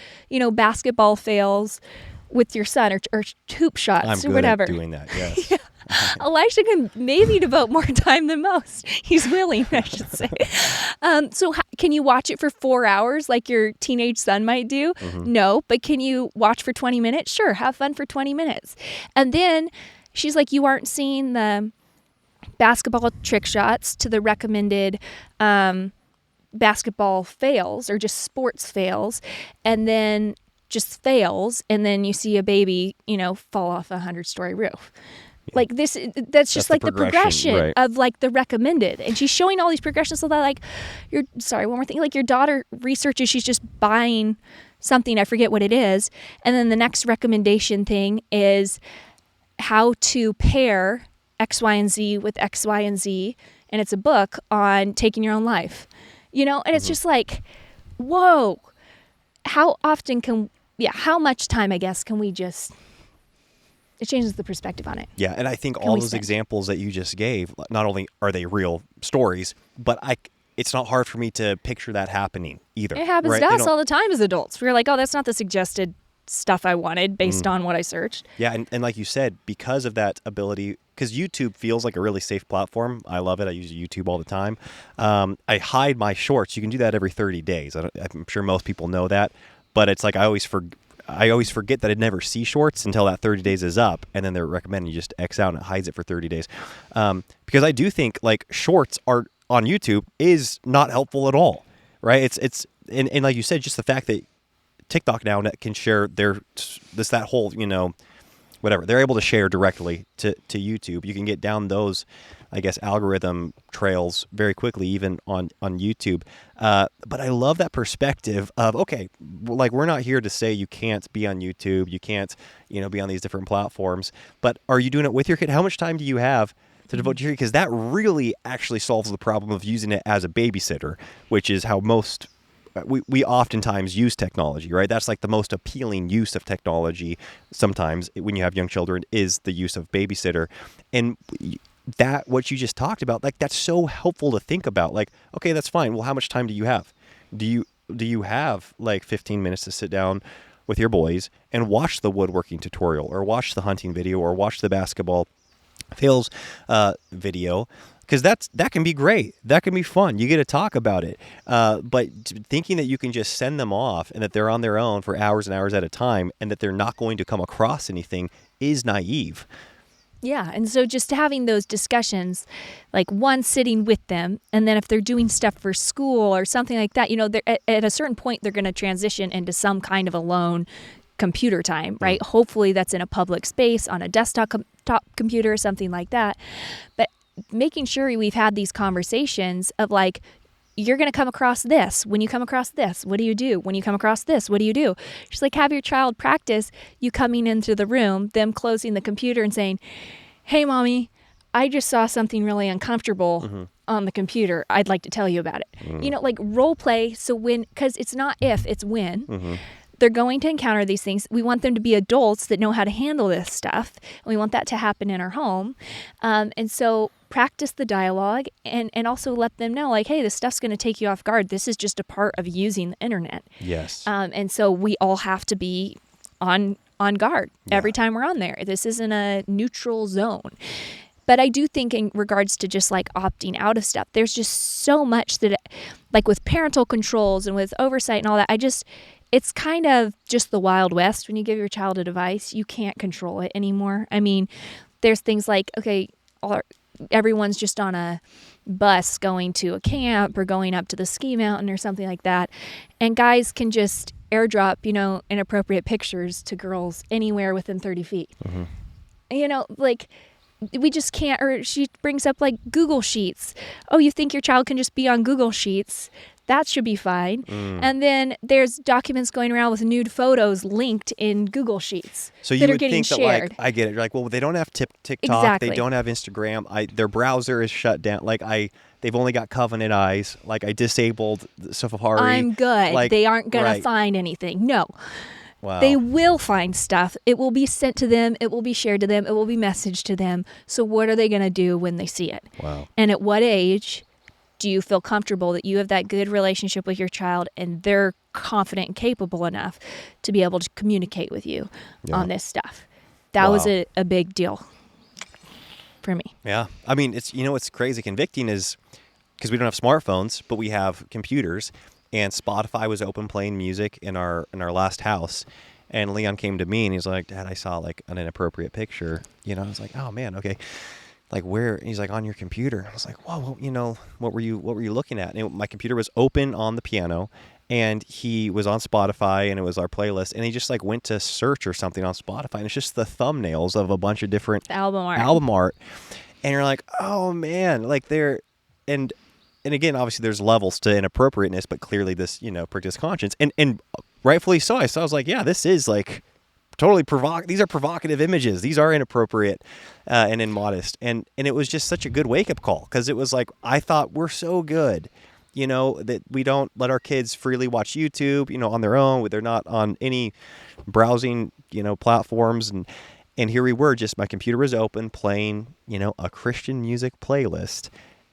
basketball fails with your son or hoop shots or whatever? I'm good at doing that, yes. Elisha can maybe devote more time than most. He's willing, I should say. So can you watch it for 4 hours like your teenage son might do? No, but can you watch for 20 minutes? Sure, have fun for 20 minutes. And then she's like, you aren't seeing the basketball trick shots to the recommended basketball fails or just sports fails, and then just fails, and then you see a baby, fall off a 100-story roof. Like this, that's just like the progression right. of like the recommended. And she's showing all these progressions so that like, one more thing, like your daughter researches, she's just buying something, I forget what it is. And then the next recommendation thing is how to pair X, Y, and Z with X, Y, and Z. And it's a book on taking your own life, and it's just like, whoa, how much time, I guess, can we just... It changes the perspective on it. Yeah, and I think all those examples that you just gave, not only are they real stories, but it's not hard for me to picture that happening either. It happens to us all the time as adults. We're like, oh, that's not the suggested stuff I wanted based on what I searched. Yeah, and like you said, because of that ability, because YouTube feels like a really safe platform. I love it. I use YouTube all the time. I hide my shorts. You can do that every 30 days. I'm sure most people know that, but it's like I always forget that I'd never see shorts until that 30 days is up, and then they're recommending you just X out and it hides it for 30 days. Because I do think like shorts are on YouTube is not helpful at all, right? It's and like you said, just the fact that TikTok now can share that whole whatever. They're able to share directly to YouTube. You can get down those, I guess, algorithm trails very quickly, even on YouTube. But I love that perspective of, okay, like we're not here to say you can't be on YouTube, you can't, be on these different platforms, but are you doing it with your kid? How much time do you have to devote to your kid? Because that really actually solves the problem of using it as a babysitter, which is how most we oftentimes use technology, right? That's like the most appealing use of technology sometimes when you have young children, is the use of babysitter. And that, what you just talked about, like, that's so helpful to think about. Like, okay, that's fine. Well, how much time do you have? Do you have like 15 minutes to sit down with your boys and watch the woodworking tutorial, or watch the hunting video, or watch the basketball fails video? Because that can be great. That can be fun. You get to talk about it. But thinking that you can just send them off and that they're on their own for hours and hours at a time, and that they're not going to come across anything, is naive. Yeah. And so just having those discussions, like one, sitting with them, and then if they're doing stuff for school or something like that, at a certain point, they're going to transition into some kind of alone computer time, right? Hopefully that's in a public space, on a desktop computer or something like that. But making sure we've had these conversations of like, you're going to come across this. When you come across this, what do you do? When you come across this, what do you do? Just like have your child practice you coming into the room, them closing the computer and saying, hey, mommy, I just saw something really uncomfortable on the computer. I'd like to tell you about it. Like role play. So because it's not if, it's when. They're going to encounter these things. We want them to be adults that know how to handle this stuff. And we want that to happen in our home. And so practice the dialogue and also let them know, like, hey, this stuff's going to take you off guard. This is just a part of using the internet. Yes. And so we all have to be on guard every time we're on there. This isn't a neutral zone. But I do think in regards to just like opting out of stuff, there's just so much that, like with parental controls and with oversight and all that, it's kind of just the Wild West. When you give your child a device, you can't control it anymore. I mean, there's things like, okay, everyone's just on a bus going to a camp or going up to the ski mountain or something like that. And guys can just airdrop, inappropriate pictures to girls anywhere within 30 feet. Like we just can't, or she brings up like Google Sheets. Oh, you think your child can just be on Google Sheets? That should be fine. And then there's documents going around with nude photos linked in Google Sheets so that you are getting think shared. That, like, I get it. You're like, well, they don't have TikTok. Exactly. They don't have Instagram. Their browser is shut down. Like they've only got Covenant Eyes. Like I disabled Safari. I'm good. Like, they aren't going right. to find anything. No. Wow. They will find stuff. It will be sent to them. It will be shared to them. It will be messaged to them. So what are they going to do when they see it? Wow. And at what age do you feel comfortable that you have that good relationship with your child and they're confident and capable enough to be able to communicate with you on this stuff? That was a big deal for me. Yeah. I mean, it's, what's crazy convicting is because we don't have smartphones, but we have computers, and Spotify was open playing music in our last house. And Leon came to me and he's like, Dad, I saw like an inappropriate picture. I was like, oh man, okay. Like where? And he's like, on your computer. I was like, whoa, what were you looking at? And my computer was open on the piano, and he was on Spotify, and it was our playlist, and he just like went to search or something on Spotify, and it's just the thumbnails of a bunch of different album art. And you're like, oh man, like and again, obviously there's levels to inappropriateness, but clearly this, pricked his conscience, and rightfully so. I was like, yeah, this is like totally these are provocative images. These are inappropriate and immodest. And it was just such a good wake-up call, because it was like, I thought we're so good, that we don't let our kids freely watch YouTube, on their own. They're not on any browsing, platforms. And here we were, just my computer was open playing, a Christian music playlist.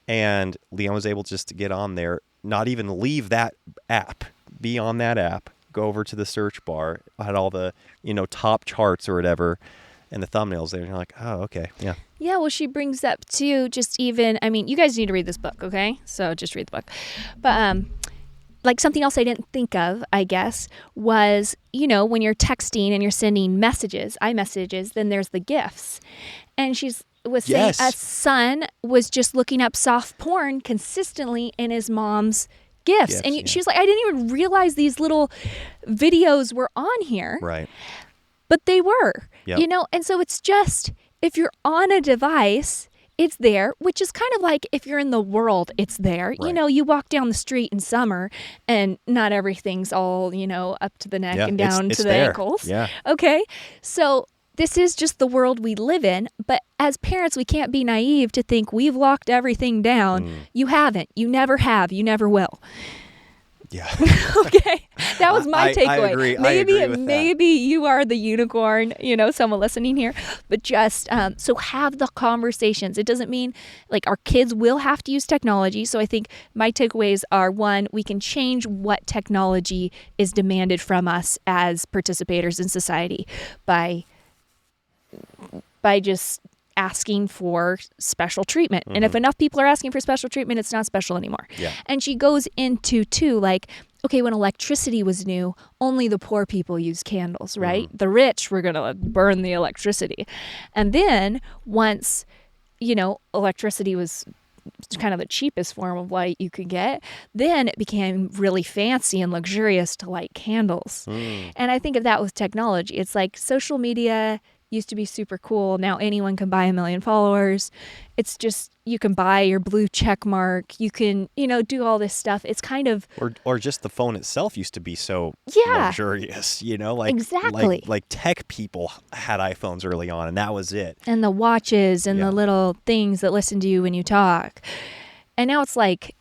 And Leon was able just to get on there, not even leave that app, be on that app, go over to the search bar, had all the, top charts or whatever, and the thumbnails there. And you're like, oh, okay. Yeah. Yeah. Well, she brings up too, you guys need to read this book. Okay. So just read the book. But, like something else I didn't think of, I guess, was, when you're texting and you're sending messages, iMessages, then there's the GIFs. And saying a son was just looking up soft porn consistently in his mom's GIFs. And she was like, I didn't even realize these little videos were on here. Right. but they were, Yep. and so it's just, if you're on a device, it's there, which is kind of like if you're in the world, it's there. Right. You walk down the street in summer and not everything's all, up to the neck Yeah, and down it's to the there. ankles. Yeah. Okay. So this is just the world we live in. But as parents, we can't be naive to think we've locked everything down. You haven't. You never have. You never will. Yeah. Okay. That was my takeaway. I agree. Maybe, I agree with that. maybe you are the unicorn, someone listening here, but just, so have the conversations. It doesn't mean like our kids will have to use technology. So I think my takeaways are, one, we can change what technology is demanded from us as participators in society by just asking for special treatment. And if enough people are asking for special treatment, it's not special anymore. Yeah. And she goes into too, like, okay, when electricity was new, only the poor people used candles, right? The rich were going to burn the electricity. And then once, electricity was kind of the cheapest form of light you could get, then it became really fancy and luxurious to light candles. And I think of that with technology. It's like social media used to be super cool. Now anyone can buy 1 million followers. It's just, you can buy your blue check mark. You can, do all this stuff. It's kind of... Or just the phone itself used to be so luxurious, like... Exactly. Like tech people had iPhones early on, and that was it. And the watches and the little things that listen to you when you talk. And now it's like,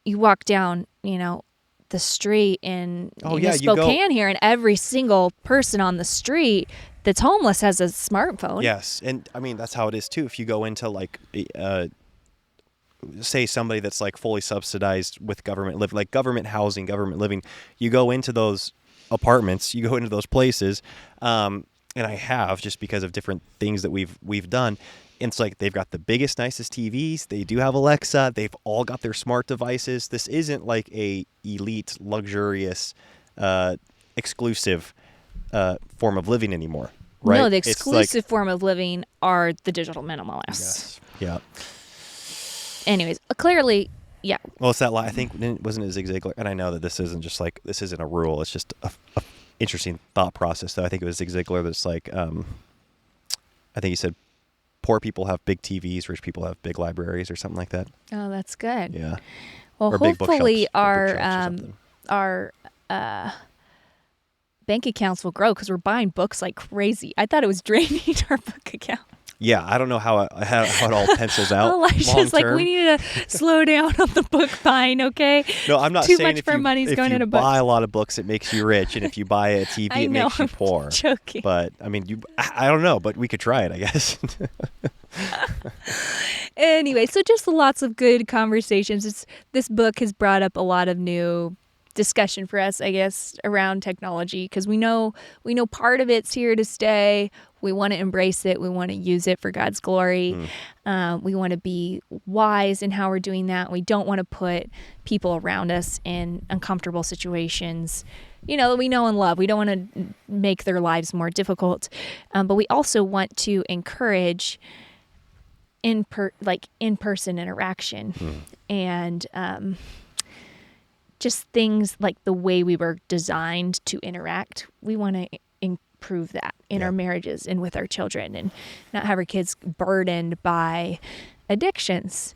you walk down, the street in Spokane here, and every single person on the street that's homeless has a smartphone. Yes, and I mean that's how it is too. If you go into like, say somebody that's like fully subsidized with government living, like government housing, government living, you go into those apartments, you go into those places, and I have, just because of different things that we've done. And it's like they've got the biggest, nicest TVs. They do have Alexa. They've all got their smart devices. This isn't like a elite, luxurious, exclusive form of living anymore, right? No, the exclusive form of living are the digital minimalists. Yes. Yeah. Anyways, clearly, yeah. Well, it's that I think, wasn't it Zig Ziglar? And I know that this isn't a rule. It's just a interesting thought process, though. I think it was Zig Ziglar that's like, I think he said, poor people have big TVs, rich people have big libraries, or something like that. Oh, that's good. Yeah. Well, or big hopefully bookshelves, our bank accounts will grow, because we're buying books like crazy. I thought it was draining our book account. Yeah, I don't know how it all pencils out. Elisha's like, we need to slow down on the book buying, okay? No, I'm not Too saying much for money's if going you into books. buy a lot of books, it makes you rich, and if you buy a TV, it makes you poor. I'm joking. But I mean, I don't know, but we could try it, I guess. Anyway, so just lots of good conversations. This book has brought up a lot of new discussion for us, I guess, around technology, because we know part of it's here to stay. We want to embrace it. We want to use it for God's glory. We want to be wise in how we're doing that. We don't want to put people around us in uncomfortable situations, that we know and love. We don't want to make their lives more difficult, but we also want to encourage in-person interaction and just things like the way we were designed to interact. We want to improve that in our marriages and with our children, and not have our kids burdened by addictions,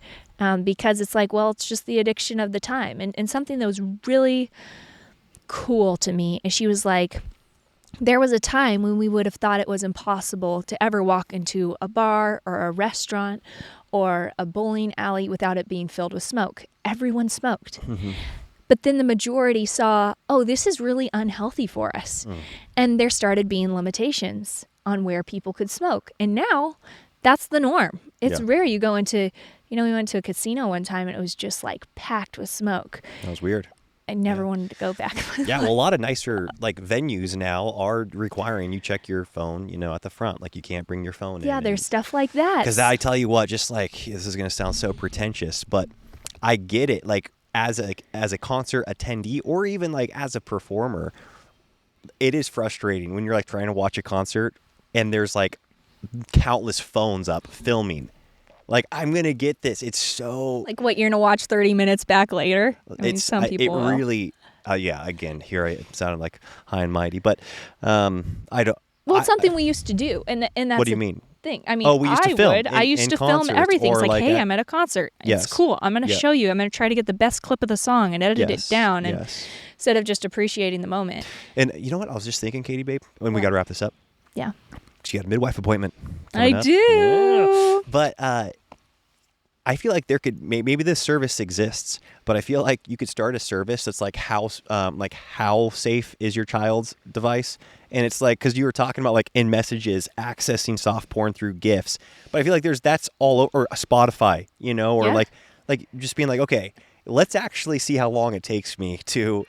because it's like, well, it's just the addiction of the time. And something that was really cool to me is she was like, there was a time when we would have thought it was impossible to ever walk into a bar or a restaurant or a bowling alley without it being filled with smoke. Everyone smoked. But then the majority saw, oh, this is really unhealthy for us. And there started being limitations on where people could smoke. And now that's the norm. It's rare. You go into, we went to a casino one time and it was just like packed with smoke. That was weird. I never wanted to go back. Yeah, well, a lot of nicer like venues now are requiring you check your phone, at the front. Like you can't bring your phone in. Yeah, there's stuff like that. Because I tell you what, just like, this is going to sound so pretentious, but I get it. Like as a concert attendee, or even like as a performer, it is frustrating when you're like trying to watch a concert and there's like countless phones up filming. Like, I'm going to get this. It's so... Like, what, you're going to watch 30 minutes back later? I mean, some people It really... again, here I sounded like high and mighty. But I don't... Well, it's something we used to do, and that's What do you the mean? thing. I mean, Oh, we used to film I used in to film concerts, everything. It's or like, like hey, I'm at a concert. Yes. It's cool. I'm going to Yeah. show you. I'm going to try to get the best clip of the song and edit it down, and instead of just appreciating the moment. And you know what? I was just thinking, Katie, babe, when we got to wrap this up. Yeah. She got a midwife appointment. I do. Yeah. But I feel like there could maybe this service exists, but I feel like you could start a service that's like how safe is your child's device, and it's like, because you were talking about like in messages accessing soft porn through GIFs, but I feel like that's all over, or Spotify, or like just being like, okay, let's actually see how long it takes me to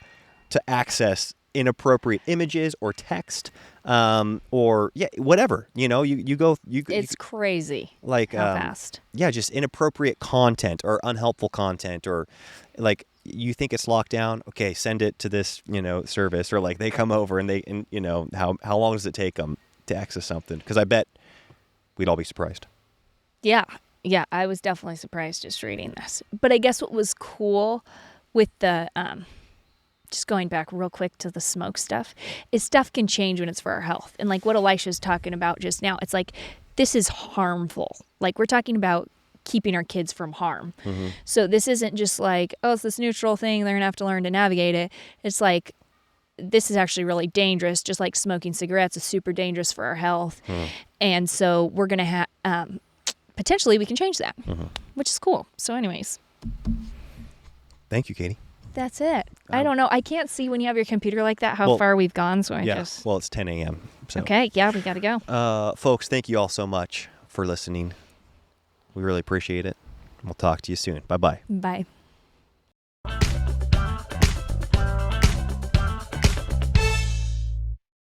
access inappropriate images or text, or whatever, It's crazy. Like how fast. Yeah, just inappropriate content or unhelpful content, or like you think it's locked down. Okay, send it to this service, or like they come over and how long does it take them to access something? Because I bet we'd all be surprised. Yeah, I was definitely surprised just reading this. But I guess what was cool with the just going back real quick to the smoke stuff, is stuff can change when it's for our health. And like what Elisha's talking about just now, it's like, this is harmful. Like we're talking about keeping our kids from harm. Mm-hmm. So this isn't just like, oh, it's this neutral thing, they're going to have to learn to navigate it. It's like, this is actually really dangerous, just like smoking cigarettes is super dangerous for our health. Mm. And so we're going to have, potentially we can change that, which is cool. So anyways. Thank you, Katie. That's it. I don't know. I can't see when you have your computer like that how far we've gone. So well, it's 10 a.m. So. Okay. Yeah, we got to go. Folks, thank you all so much for listening. We really appreciate it. We'll talk to you soon. Bye-bye. Bye.